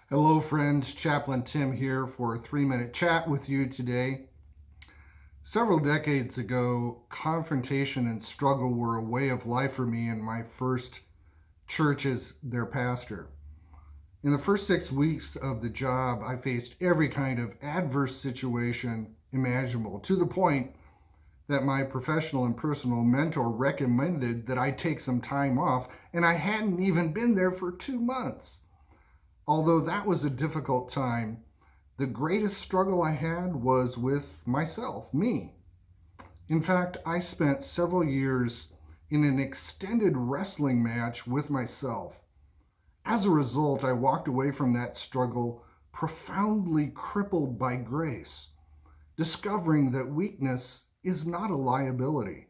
Hello, friends. Chaplain Tim here for a 3-minute chat with you today. Several decades ago, confrontation and struggle were a way of life for me in my first church as their pastor. In the first 6 weeks of the job, I faced every kind of adverse situation imaginable, to the point that my professional and personal mentor recommended that I take some time off, and I hadn't even been there for 2 months. Although that was a difficult time, the greatest struggle I had was with myself, me. In fact, I spent several years in an extended wrestling match with myself. As a result, I walked away from that struggle profoundly crippled by grace, discovering that weakness is not a liability.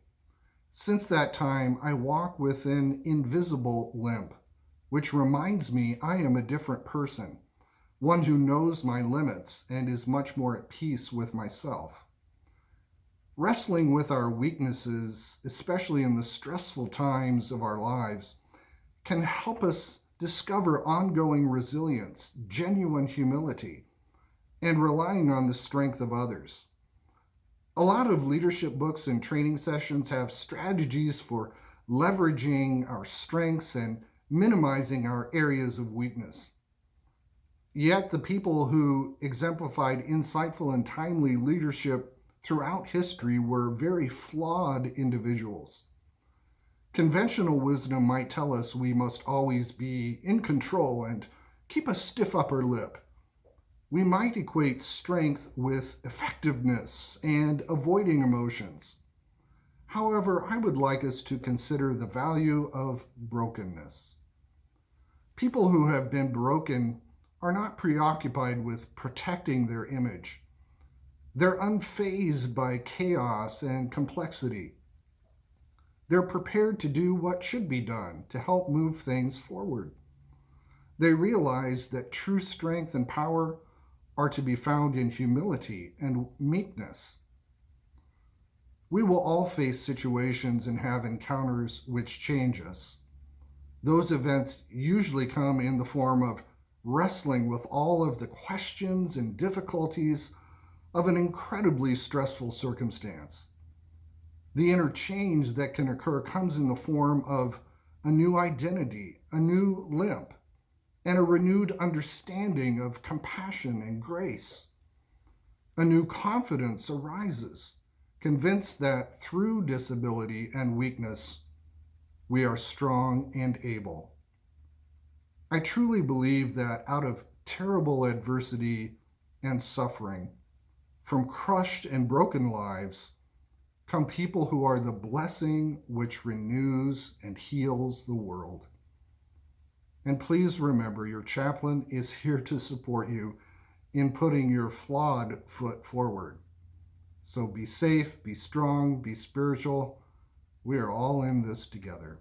Since that time, I walk with an invisible limp, which reminds me I am a different person, one who knows my limits and is much more at peace with myself. Wrestling with our weaknesses, especially in the stressful times of our lives, can help us discover ongoing resilience, genuine humility, and relying on the strength of others. A lot of leadership books and training sessions have strategies for leveraging our strengths and minimizing our areas of weakness. Yet the people who exemplified insightful and timely leadership throughout history were very flawed individuals. Conventional wisdom might tell us we must always be in control and keep a stiff upper lip. We might equate strength with effectiveness and avoiding emotions. However, I would like us to consider the value of brokenness. People who have been broken are not preoccupied with protecting their image. They're unfazed by chaos and complexity. They're prepared to do what should be done to help move things forward. They realize that true strength and power are to be found in humility and meekness. We will all face situations and have encounters which change us. Those events usually come in the form of wrestling with all of the questions and difficulties of an incredibly stressful circumstance. The interchange that can occur comes in the form of a new identity, a new limp, and a renewed understanding of compassion and grace. A new confidence arises, convinced that through disability and weakness, we are strong and able. I truly believe that out of terrible adversity and suffering, from crushed and broken lives, come people who are the blessing which renews and heals the world. And please remember, your chaplain is here to support you in putting your flawed foot forward. So be safe, be strong, be spiritual. We are all in this together.